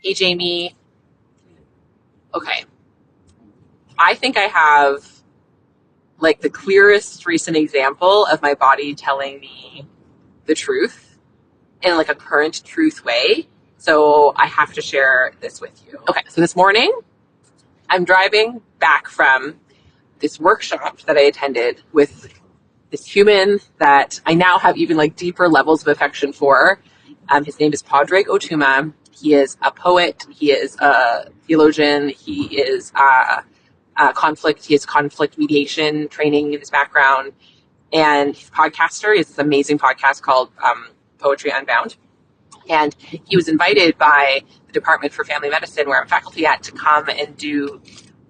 Hey, Jamie. Okay. I think I have like the clearest recent example of my body telling me the truth in like a current truth way. So I have to share this with you. Okay. So this morning, I'm driving back from this workshop that I attended with this human that I now have even like deeper levels of affection for. His name is Padraig Otuma. He is a poet. He is a theologian. He is conflict. He has conflict mediation training in his background, and he's a podcaster. He has this amazing podcast called Poetry Unbound. And he was invited by the Department for Family Medicine, where I'm faculty at, to come and do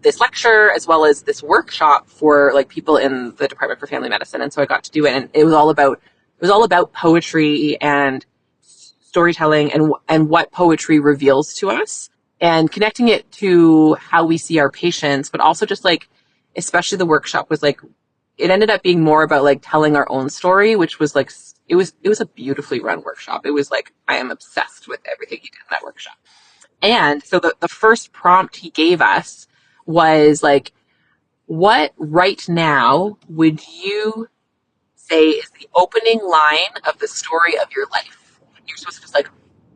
this lecture as well as this workshop for like people in the Department for Family Medicine. And so I got to do it, and it was all about poetry and storytelling and what poetry reveals to us, and connecting it to how we see our patients, but also just like, especially the workshop was like, it ended up being more about like telling our own story, which was like, it was a beautifully run workshop. It was like, I am obsessed with everything he did in that workshop. And so the first prompt he gave us was like, what right now would you say is the opening line of the story of your life? You're supposed to just like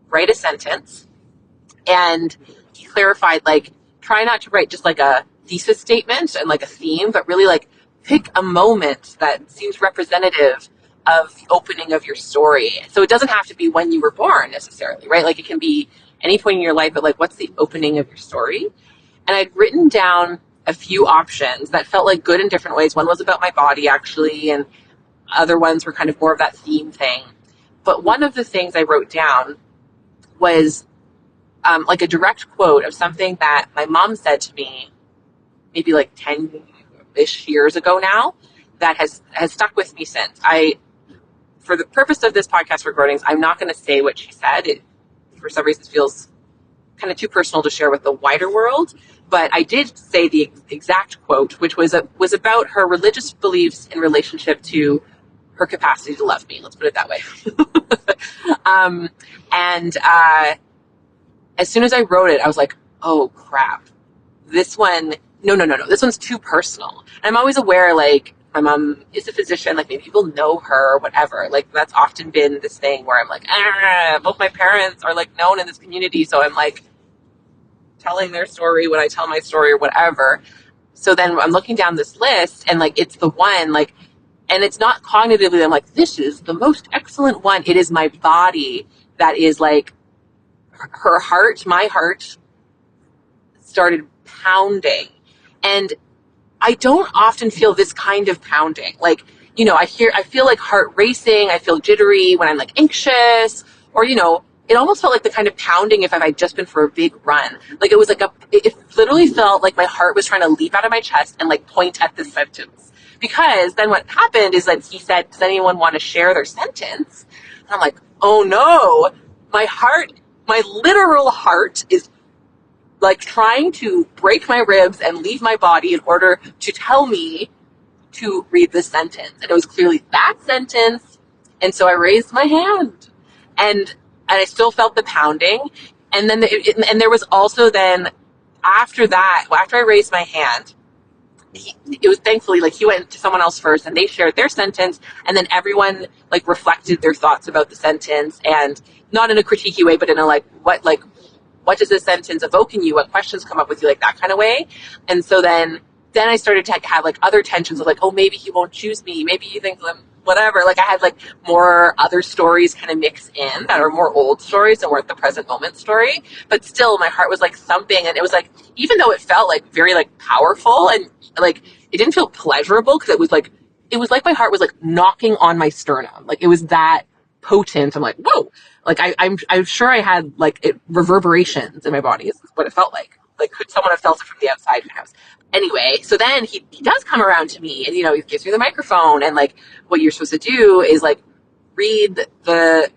write a sentence. And he clarified, like, try not to write just like a thesis statement and like a theme, but really like pick a moment that seems representative of the opening of your story. So it doesn't have to be when you were born necessarily, right? Like it can be any point in your life, but like, what's the opening of your story? And I'd written down a few options that felt like good in different ways. One was about my body, actually, and other ones were kind of more of that theme thing. But one of the things I wrote down was like a direct quote of something that my mom said to me maybe like 10-ish years ago now, that has stuck with me since. For the purpose of this podcast recordings, I'm not going to say what she said. It, for some reason, feels kind of too personal to share with the wider world. But I did say the exact quote, which was about her religious beliefs in relationship to her capacity to love me. Let's put it that way. As soon as I wrote it, I was like, oh crap. This one, no. This one's too personal. And I'm always aware, like, my mom is a physician, like maybe people know her or whatever. Like that's often been this thing where I'm like, both my parents are like known in this community. So I'm like telling their story when I tell my story or whatever. So then I'm looking down this list and like, it's the one like, and it's not cognitively, I'm like, this is the most excellent one. It is my body that is like, her heart, my heart started pounding. And I don't often feel this kind of pounding. Like, you know, I feel like heart racing. I feel jittery when I'm like anxious, or, you know, it almost felt like the kind of pounding if I'd just been for a big run. Like it was like it literally felt like my heart was trying to leap out of my chest and like point at this sentence. Because then what happened is that he said, does anyone want to share their sentence? And I'm like, oh no, my literal heart is like trying to break my ribs and leave my body in order to tell me to read this sentence. And it was clearly that sentence. And so I raised my hand and I still felt the pounding. And then and there was also then after I raised my hand, it was thankfully like he went to someone else first and they shared their sentence, and then everyone like reflected their thoughts about the sentence, and not in a critiquey way, but in a like what does this sentence evoke in you? What questions come up with you, like that kind of way. And so then I started to have like other tensions of like, oh, maybe he won't choose me. Maybe he thinks I'm whatever. Like I had like more other stories kind of mix in that are more old stories and weren't the present moment story. But still my heart was like thumping, and it was like, even though it felt like very like powerful and like it didn't feel pleasurable, because it was like my heart was like knocking on my sternum. Like it was that potent. I'm like, whoa. Like I'm sure I had like reverberations in my body is what it felt like. Like could someone have felt it from the outside of my house? Anyway, so then he does come around to me and, you know, he gives me the microphone, and like what you're supposed to do is like read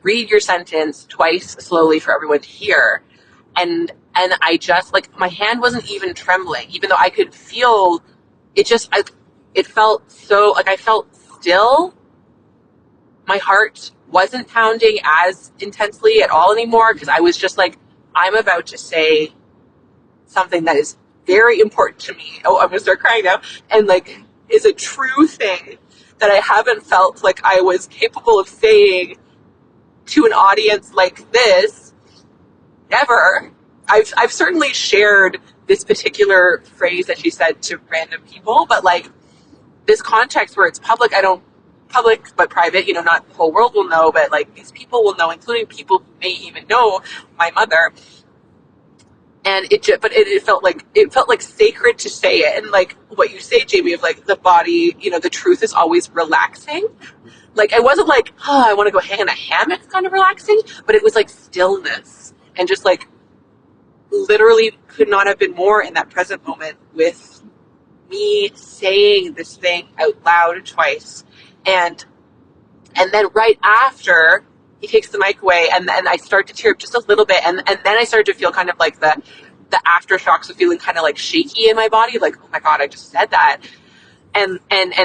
your sentence twice slowly for everyone to hear. And I just like, my hand wasn't even trembling, even though I could feel it. It felt so like I felt still. My heart wasn't pounding as intensely at all anymore, because I was just like I'm about to say something that is very important to me. Oh, I'm going to start crying now. And like, is a true thing that I haven't felt like I was capable of saying to an audience like this ever. I've certainly shared this particular phrase that she said to random people, but like this context where it's public, I don't, public but private, you know, not the whole world will know, but like these people will know, including people who may even know my mother. And it felt like sacred to say it. And like what you say, Jamie, of like the body, you know, the truth is always relaxing. Like I wasn't like, oh, I want to go hang in a hammock kind of relaxing, but it was like stillness and just like literally could not have been more in that present moment with me saying this thing out loud twice. And then right after he takes the mic away, and then I start to tear up just a little bit, and then I started to feel kind of like the aftershocks of feeling kind of like shaky in my body, like, oh my God, I just said that. And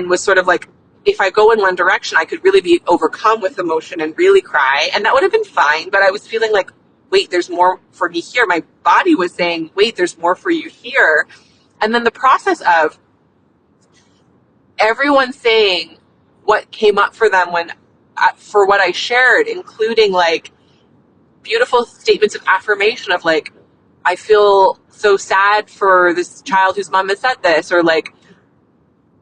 was sort of like, if I go in one direction, I could really be overcome with emotion and really cry, and that would have been fine, but I was feeling like, wait, there's more for me here. My body was saying, wait, there's more for you here. And then the process of everyone saying what came up for them when, for what I shared, including like beautiful statements of affirmation of like, I feel so sad for this child whose mom has said this, or like,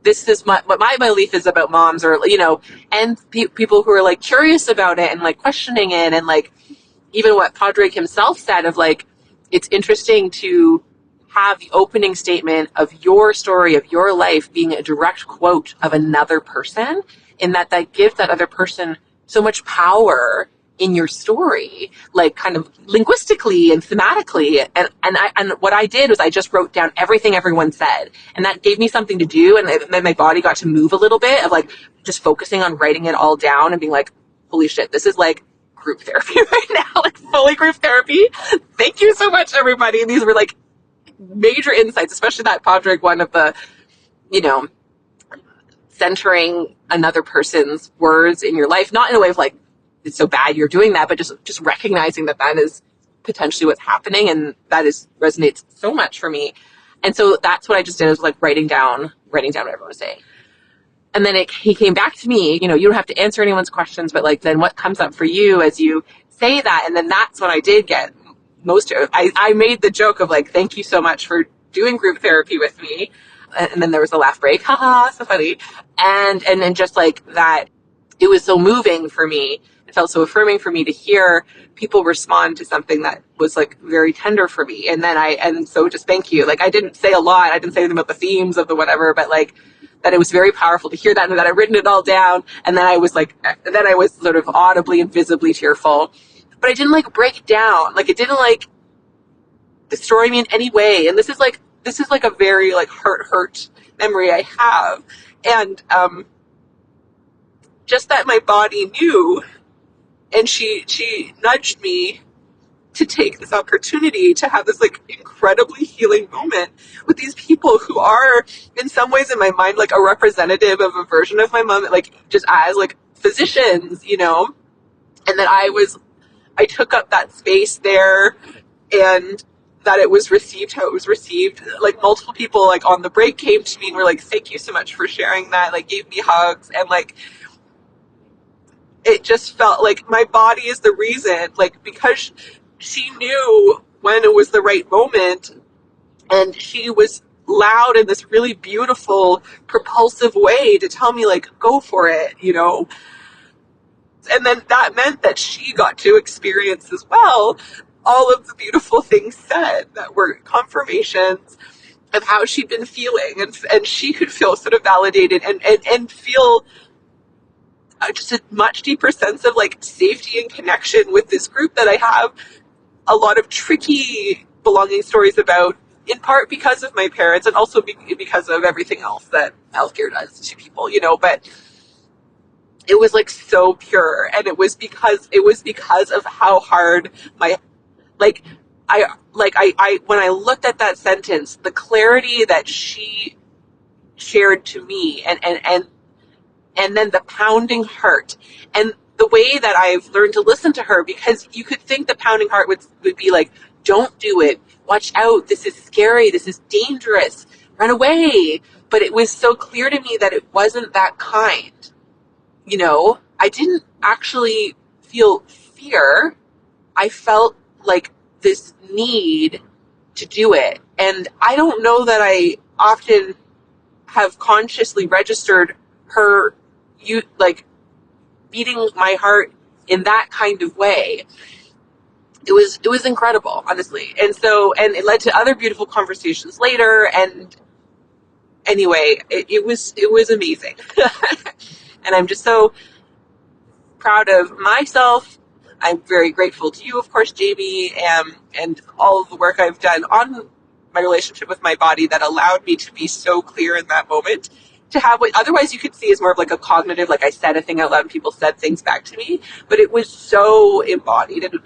this is what my belief is about moms, or, you know, and people who are like curious about it and like questioning it, and like even what Padraig himself said of like, it's interesting to have the opening statement of your story, of your life, being a direct quote of another person, in that gives that other person so much power in your story, like kind of linguistically and thematically. And what I did was I just wrote down everything everyone said, and that gave me something to do. And then my body got to move a little bit of like just focusing on writing it all down and being like, holy shit, this is like group therapy right now, like fully group therapy. Thank you so much, everybody. And these were like major insights, especially that Padraig one of the, you know, centering another person's words in your life, not in a way of like, it's so bad you're doing that, but just recognizing that is potentially what's happening, and that resonates so much for me. And so that's what I just did, is like writing down what everyone was saying. And then he came back to me, you know, you don't have to answer anyone's questions, but like, then what comes up for you as you say that? And then that's when I did get most of it. I made the joke of like, thank you so much for doing group therapy with me. And then there was a laugh break. Haha, so funny. And then just like that, it was so moving for me. It felt so affirming for me to hear people respond to something that was like very tender for me. And so just thank you. Like I didn't say a lot. I didn't say anything about the themes of the whatever, but like that it was very powerful to hear that, and that I'd written it all down. And then I was sort of audibly and visibly tearful, but I didn't like break down. Like it didn't like destroy me in any way. And this is like a very like hurt memory I have. And, just that my body knew, and she nudged me to take this opportunity to have this like incredibly healing moment with these people who are in some ways in my mind like a representative of a version of my mom, like just as like physicians, you know, and that I took up that space there, and that it was received how it was received. Like multiple people like on the break came to me and were like, thank you so much for sharing that, like gave me hugs, and like it just felt like my body is the reason, like because she knew when it was the right moment, and she was loud in this really beautiful propulsive way to tell me like, go for it, you know. And then that meant that she got to experience as well all of the beautiful things said that were confirmations of how she'd been feeling, and she could feel sort of validated and feel just a much deeper sense of like safety and connection with this group that I have a lot of tricky belonging stories about, in part because of my parents, and also because of everything else that healthcare does to people, you know. But it was like so pure, and it was because of how hard my I when I looked at that sentence, the clarity that she shared to me, and then the pounding heart, and the way that I've learned to listen to her, because you could think the pounding heart would be like, don't do it. Watch out. This is scary. This is dangerous. Run away. But it was so clear to me that it wasn't that kind. You know, I didn't actually feel fear. I felt like this need to do it. And I don't know that I often have consciously registered her, beating my heart in that kind of way. It was incredible, honestly. And it led to other beautiful conversations later. And anyway, it was amazing. And I'm just so proud of myself. I'm very grateful to you, of course, Jamie, and all of the work I've done on my relationship with my body that allowed me to be so clear in that moment, to have what otherwise you could see as more of like a cognitive, like I said a thing out loud and people said things back to me, but it was so embodied. And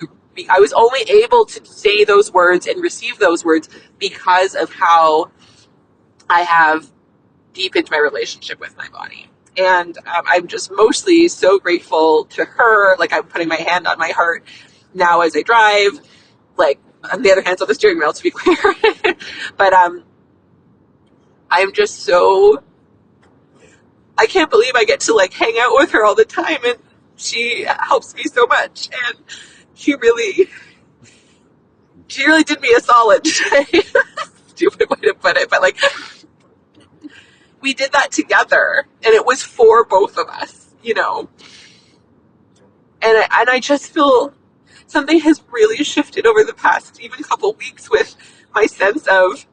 I was only able to say those words and receive those words because of how I have deepened my relationship with my body. And I'm just mostly so grateful to her. Like, I'm putting my hand on my heart now as I drive, like, on the other hand's on the steering wheel, to be clear. But I'm just so, I can't believe I get to like hang out with her all the time, and she helps me so much. And she really did me a solid today. Stupid way to put it, but like, we did that together, and it was for both of us, you know. And I just feel something has really shifted over the past even couple weeks with my sense of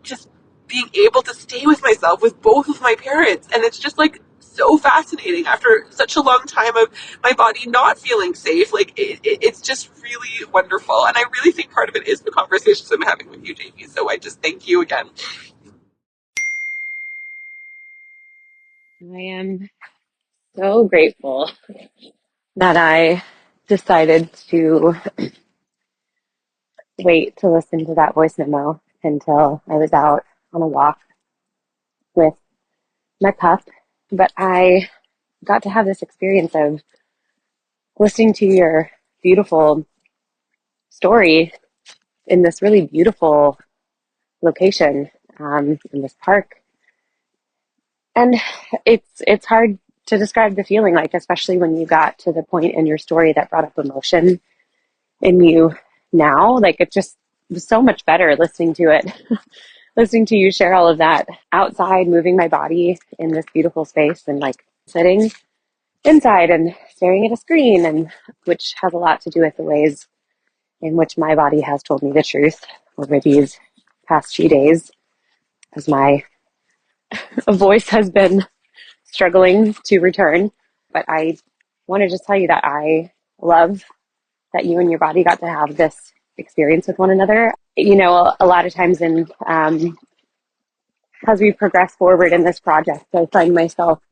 just being able to stay with myself with both of my parents. And it's just like so fascinating after such a long time of my body not feeling safe. Like it's just really wonderful. And I really think part of it is the conversations I'm having with you, Jamie. So I just thank you again. I am so grateful that I decided to wait to listen to that voice memo until I was out on a walk with my pup. But I got to have this experience of listening to your beautiful story in this really beautiful location, in this park. And it's hard to describe the feeling, like, especially when you got to the point in your story that brought up emotion in you now. Like, it just was so much better listening to it, listening to you share all of that outside, moving my body in this beautiful space, and like sitting inside and staring at a screen, and which has a lot to do with the ways in which my body has told me the truth over these past few days, as my voice has been struggling to return. But I wanted to tell you that I love that you and your body got to have this experience with one another. You know, a lot of times as we progress forward in this project, I find myself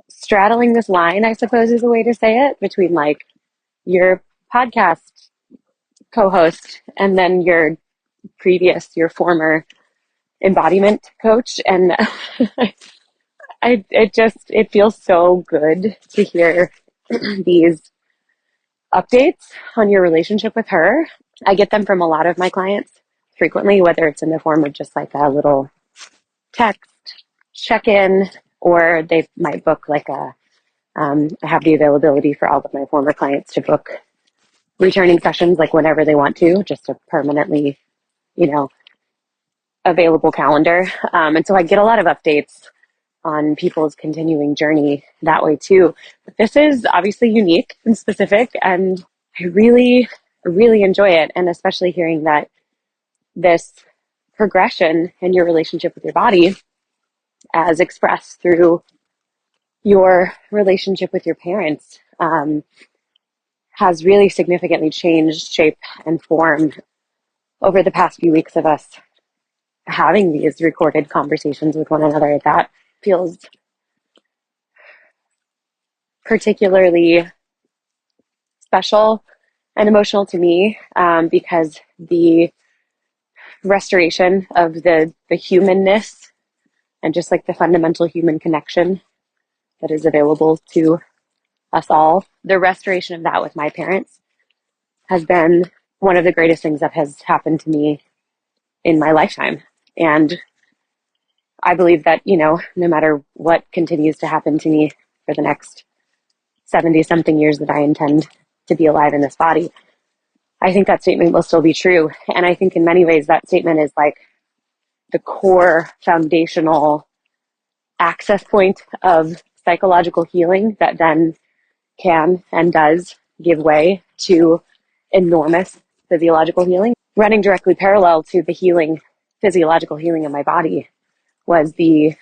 straddling this line, I suppose is a way to say it, between like your podcast co-host and then your former embodiment coach. And it feels so good to hear these updates on your relationship with her. I get them from a lot of my clients frequently, whether it's in the form of just like a little text check-in, or they might book like I have the availability for all of my former clients to book returning sessions like whenever they want to, just a permanently, you know, available calendar. And so I get a lot of updates on people's continuing journey that way too. But this is obviously unique and specific, and I really, really enjoy it. And especially hearing that this progression in your relationship with your body, as expressed through your relationship with your parents, has really significantly changed shape and form over the past few weeks of us having these recorded conversations with one another. That feels particularly special and emotional to me, because the restoration of the humanness and just like the fundamental human connection that is available to us all, the restoration of that with my parents has been one of the greatest things that has happened to me in my lifetime. And I believe that, no matter what continues to happen to me for the next 70 something years that I intend to be alive in this body, I think that statement will still be true. And I think in many ways that statement is like the core foundational access point of psychological healing that then can and does give way to enormous physiological healing. Running directly parallel to the physiological healing of my body was the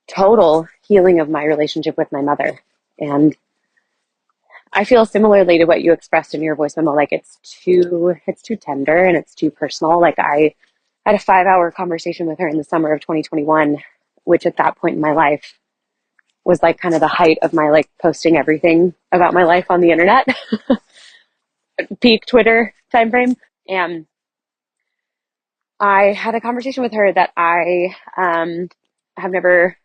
total healing of my relationship with my mother. And I feel similarly to what you expressed in your voice memo, like it's too tender and it's too personal. Like I had a 5-hour conversation with her in the summer of 2021, which at that point in my life was like kind of the height of my like posting everything about my life on the internet, peak Twitter timeframe. And I had a conversation with her that I have never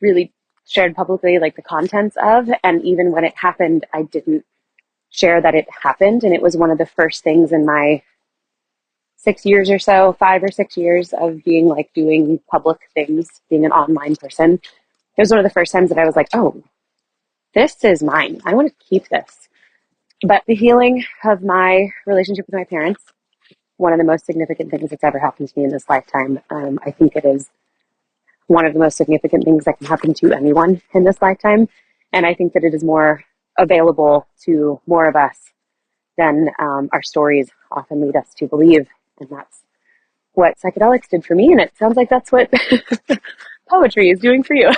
really shared publicly, like the contents of. And even when it happened, I didn't share that it happened. And it was one of the first things in my 6 years or so, 5 or 6 years of being like doing public things, being an online person. It was one of the first times that I was like, oh, this is mine. I want to keep this. But the healing of my relationship with my parents, one of the most significant things that's ever happened to me in this lifetime. I think it is one of the most significant things that can happen to anyone in this lifetime. And I think that it is more available to more of us than our stories often lead us to believe. And that's what psychedelics did for me. And it sounds like that's what poetry is doing for you.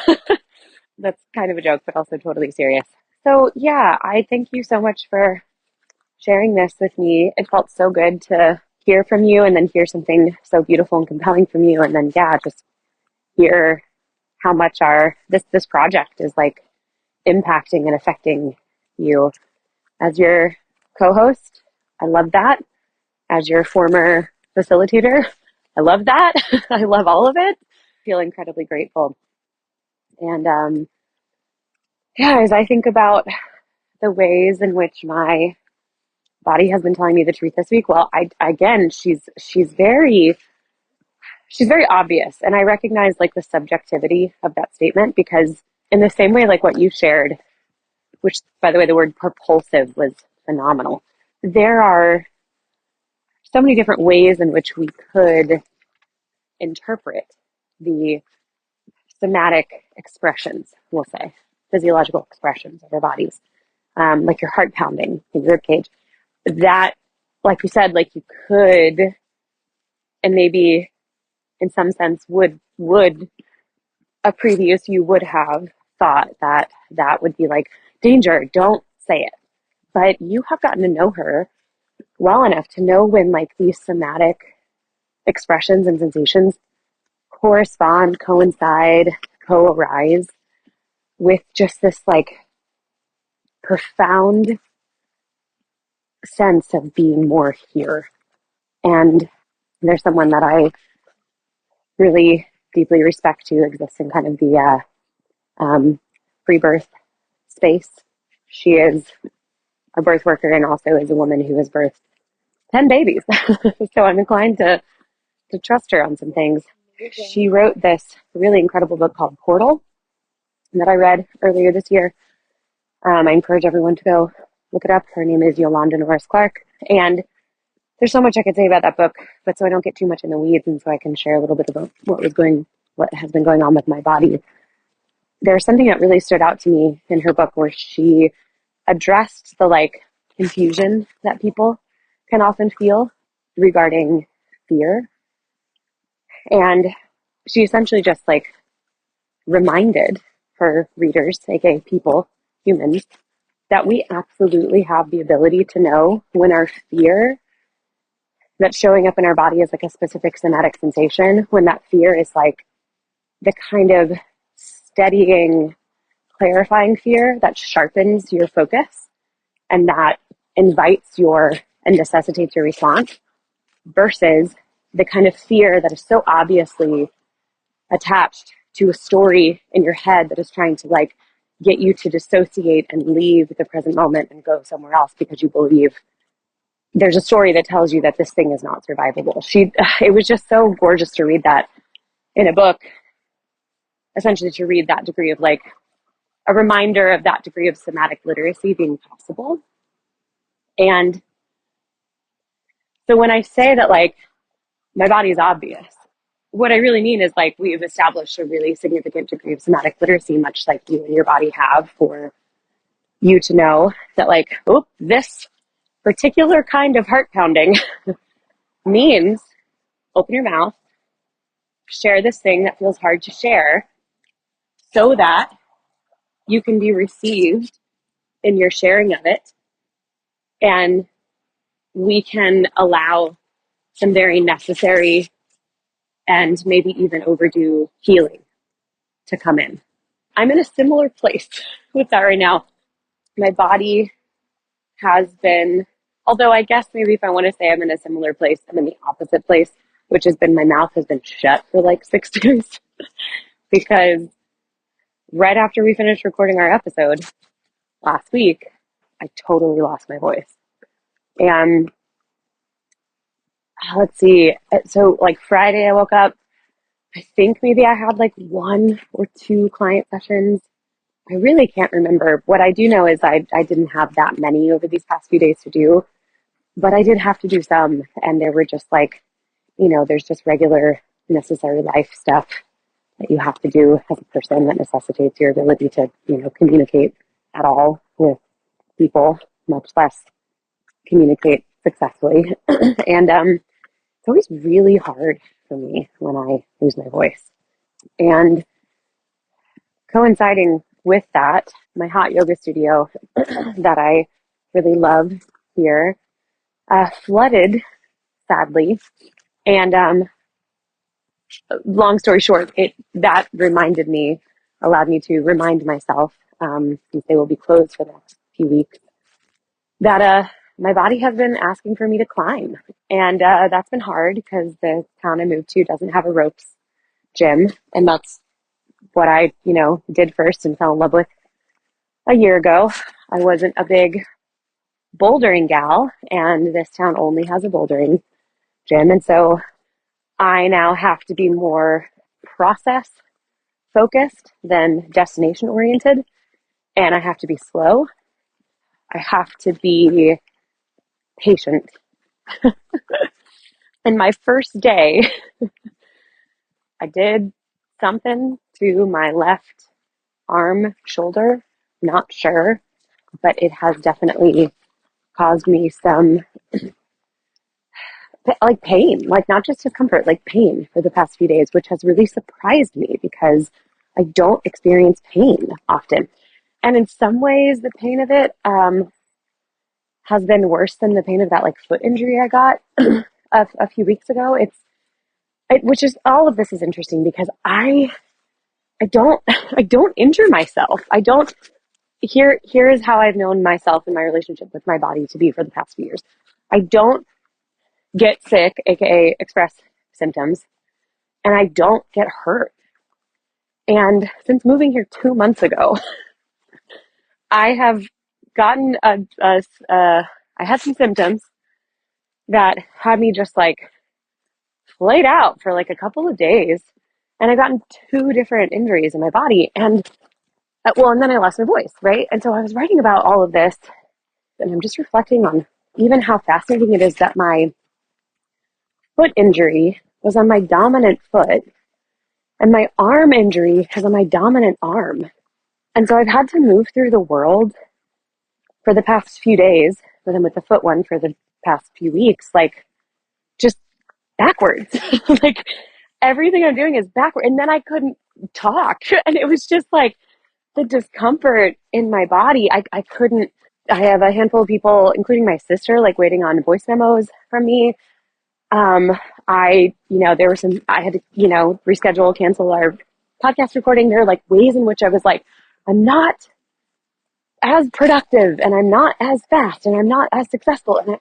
That's kind of a joke, but also totally serious. So yeah, I thank you so much for sharing this with me. It felt so good to hear from you and then hear something so beautiful and compelling from you. And then, yeah, just hear how much this project is like impacting and affecting you as your co-host. I love that. As your former facilitator, I love that. I love all of it. Feel incredibly grateful. And yeah, as I think about the ways in which my body has been telling me the truth this week, well, she's very obvious, and I recognize like the subjectivity of that statement, because in the same way, like what you shared, which by the way, the word propulsive was phenomenal. There are so many different ways in which we could interpret the somatic expressions, we'll say, physiological expressions of our bodies, like your heart pounding in your rib cage. That, like you said, like you could, and maybe in some sense would a previous you would have thought that that would be like danger, don't say it. But you have gotten to know her well enough to know when like these somatic expressions and sensations correspond, coincide, co-arise with just this like profound sense of being more here. And there's someone that I really deeply respect who exists in kind of the free birth space. She is a birth worker and also is a woman who has birthed 10 babies. So I'm inclined to trust her on some things. She wrote this really incredible book called Portal that I read earlier this year. I encourage everyone to go look it up. Her name is Yolanda Norris Clark. And there's so much I could say about that book, but so I don't get too much in the weeds, and so I can share a little bit about what has been going on with my body. There's something that really stood out to me in her book where she addressed the like confusion that people can often feel regarding fear. And she essentially just like reminded her readers, aka people, humans, that we absolutely have the ability to know when our fear that's showing up in our body is like a specific somatic sensation, when that fear is like the kind of steadying, clarifying fear that sharpens your focus and that invites your and necessitates your response, versus the kind of fear that is so obviously attached to a story in your head that is trying to like get you to dissociate and leave the present moment and go somewhere else because you believe there's a story that tells you that this thing is not survivable. It was just so gorgeous to read that in a book, essentially to read that degree of like a reminder of that degree of somatic literacy being possible. And so when I say that like my body is obvious, what I really mean is like we've established a really significant degree of somatic literacy, much like you and your body have, for you to know that like, oh, this particular kind of heart pounding means open your mouth, share this thing that feels hard to share so that you can be received in your sharing of it. And we can allow some very necessary and maybe even overdue healing to come in. I'm in a similar place with that right now. My body has been, although I guess maybe if I want to say I'm in a similar place, I'm in the opposite place, which has been my mouth has been shut for like 6 days because right after we finished recording our episode last week, I totally lost my voice. And let's see, so like Friday I woke up, I think maybe I had like 1 or 2 client sessions. I really can't remember. What I do know is I didn't have that many over these past few days to do, but I did have to do some. And there were just like, there's just regular necessary life stuff that you have to do as a person that necessitates your ability to, communicate at all with people, much less communicate successfully. And it's always really hard for me when I lose my voice. And coinciding with that, my hot yoga studio that I really love here flooded, sadly. And long story short, that allowed me to remind myself, since they will be closed for the next few weeks, that my body has been asking for me to climb. And that's been hard because the town I moved to doesn't have a ropes gym. And that's what I, did first and fell in love with a year ago. I wasn't a big bouldering gal, and this town only has a bouldering gym. And so I now have to be more process focused than destination oriented. And I have to be slow. I have to be patient. And my first day, I did something to my left arm, shoulder, not sure, but it has definitely caused me some like pain, like not just discomfort, like pain for the past few days, which has really surprised me because I don't experience pain often. And in some ways, the pain of it has been worse than the pain of that like foot injury I got a few weeks ago. Which is all of this is interesting because I don't I don't injure myself. I don't. Here is how I've known myself and my relationship with my body to be for the past few years. I don't get sick, aka express symptoms, and I don't get hurt. And since moving here 2 months ago, I have gotten I had some symptoms that had me just like played out for like a couple of days, and I've gotten 2 different injuries in my body, and and then I lost my voice, right? And so I was writing about all of this, and I'm just reflecting on even how fascinating it is that my foot injury was on my dominant foot, and my arm injury is on my dominant arm. And so I've had to move through the world for the past few days, but then with the foot one for the past few weeks, like just backwards. Like everything I'm doing is backward. And then I couldn't talk. And it was just like the discomfort in my body. I couldn't, I have a handful of people, including my sister, like waiting on voice memos from me. There were I had to, reschedule, cancel our podcast recording. There are like ways in which I was like, I'm not as productive and I'm not as fast and I'm not as successful. And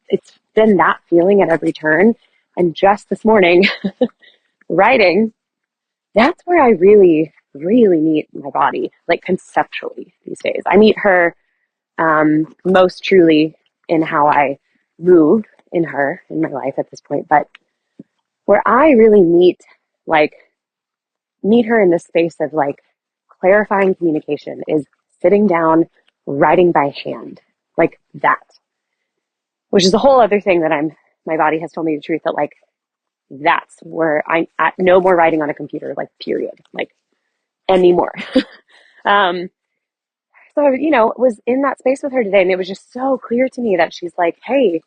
it's been that feeling at every turn. And just this morning, writing, that's where I really, really meet my body, like conceptually these days. I meet her most truly in how I move in her in my life at this point, but where I really meet her in the space of like clarifying communication is sitting down, writing by hand, like that, which is a whole other thing that my body has told me the truth that like, that's where I'm at. No more writing on a computer, like period, like anymore. um, so, was in that space with her today, and it was just so clear to me that she's like, hey,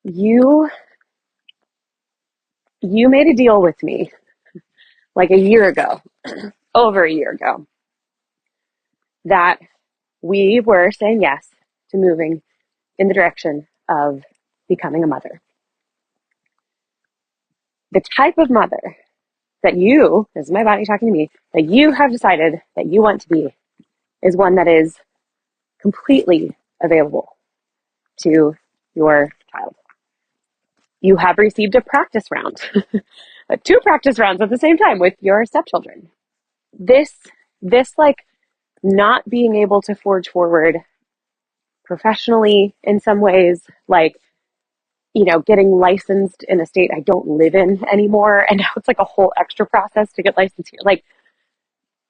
you made a deal with me like a year ago, over a year ago, that we were saying yes to moving in the direction of becoming a mother. The type of mother that you, this is my body talking to me, that you have decided that you want to be is one that is completely available to your child. You have received a practice round, 2 practice rounds at the same time with your stepchildren. This like not being able to forge forward professionally in some ways, like, getting licensed in a state I don't live in anymore. And now it's like a whole extra process to get licensed here. Like,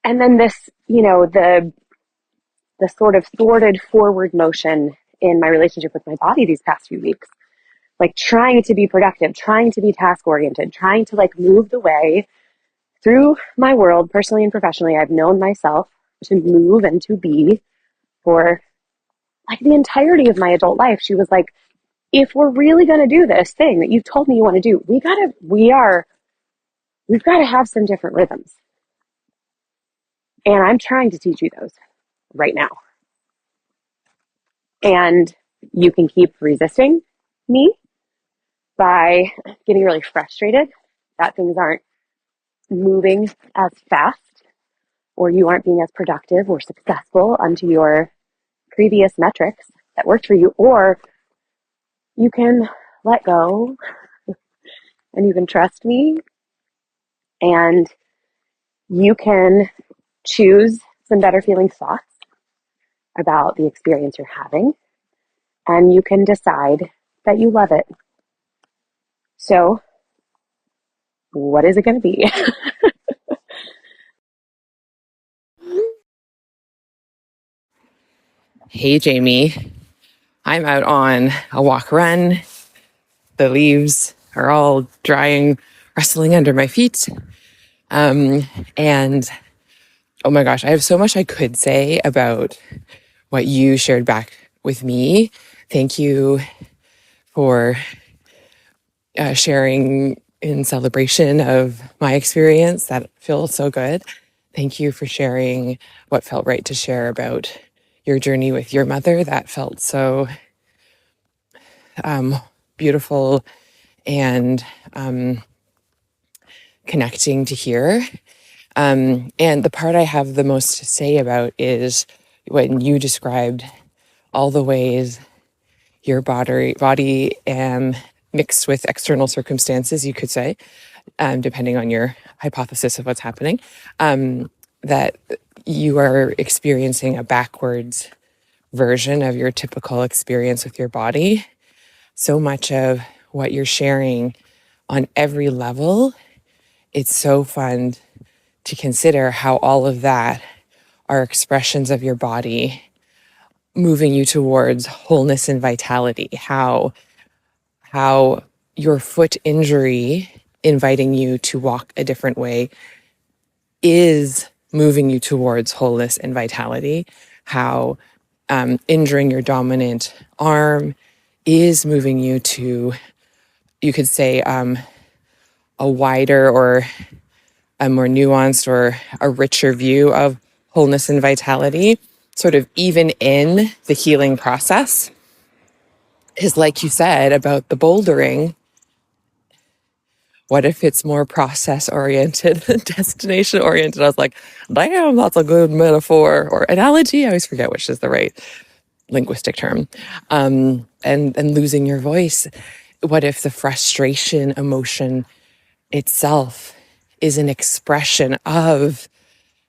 and then this, the sort of thwarted forward motion in my relationship with my body these past few weeks, like trying to be productive, trying to be task oriented, trying to like move the way through my world, personally and professionally. I've known myself to move and to be for like the entirety of my adult life. She was like, if we're really going to do this thing that you've told me you want to do, we've got to have some different rhythms. And I'm trying to teach you those right now. And you can keep resisting me by getting really frustrated that things aren't moving as fast, or you aren't being as productive or successful unto your previous metrics that worked for you. Or you can let go and you can trust me, and you can choose some better feeling thoughts about the experience you're having, and you can decide that you love it. So, what is it going to be? Hey, Jamie. I'm out on a walk run. The leaves are all drying, rustling under my feet. And oh my gosh, I have so much I could say about what you shared back with me. Thank you for sharing in celebration of my experience. That feels so good. Thank you for sharing what felt right to share about your journey with your mother. That felt so beautiful and connecting to hear. And the part I have the most to say about is when you described all the ways your body mixed with external circumstances, you could say, depending on your hypothesis of what's happening, that you are experiencing a backwards version of your typical experience with your body. So much of what you're sharing on every level, it's so fun to consider how all of that are expressions of your body moving you towards wholeness and vitality. How your foot injury inviting you to walk a different way is moving you towards wholeness and vitality. How injuring your dominant arm is moving you to, you could say, a wider or a more nuanced or a richer view of wholeness and vitality, sort of even in the healing process, is like you said about the bouldering. What if it's more process oriented than destination oriented? I was like, damn, that's a good metaphor or analogy. I always forget which is the right linguistic term. And losing your voice. What if the frustration emotion itself is an expression of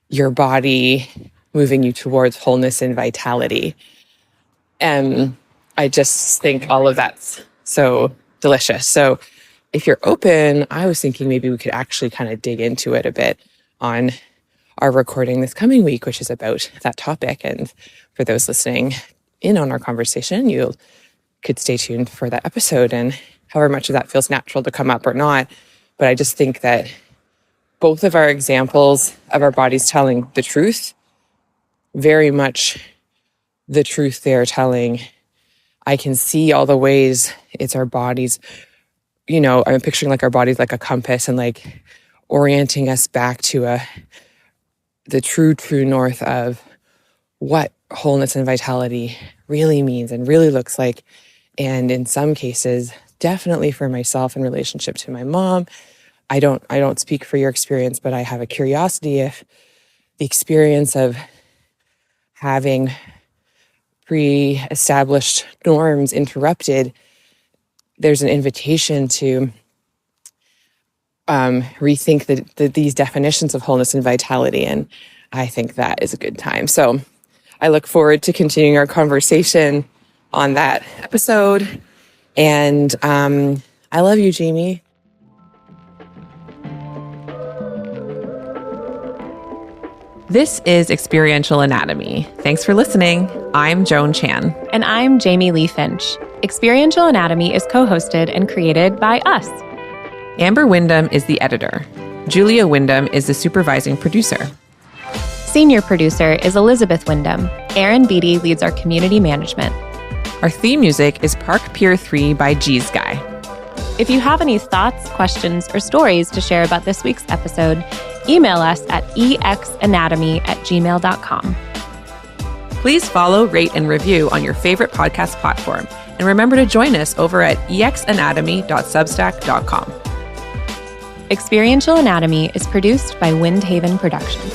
your body moving you towards wholeness and vitality? I just think all of that's so delicious. So if you're open, I was thinking maybe we could actually kind of dig into it a bit on our recording this coming week, which is about that topic. And for those listening in on our conversation, you could stay tuned for that episode, and however much of that feels natural to come up or not. But I just think that both of our examples of our bodies telling the truth, very much the truth they are telling. I can see all the ways it's our bodies, I'm picturing like our bodies like a compass and like orienting us back to the true north of what wholeness and vitality really means and really looks like. And in some cases, definitely for myself in relationship to my mom, I don't speak for your experience, but I have a curiosity if the experience of having pre-established norms interrupted, there's an invitation to rethink these definitions of wholeness and vitality. And I think that is a good time. So I look forward to continuing our conversation on that episode. And I love you, Jamie. This is Experiential Anatomy. Thanks for listening. I'm Joan Chan. And I'm Jamie Lee Finch. Experiential Anatomy is co-hosted and created by us. Amber Wyndham is the editor. Julia Wyndham is the supervising producer. Senior producer is Elizabeth Wyndham. Aaron Beatty leads our community management. Our theme music is Park Pier 3 by G's Guy. If you have any thoughts, questions, or stories to share about this week's episode, email us at exanatomy@gmail.com. Please follow, rate, and review on your favorite podcast platform. And remember to join us over at exanatomy.substack.com. Experiential Anatomy is produced by Windhaven Productions.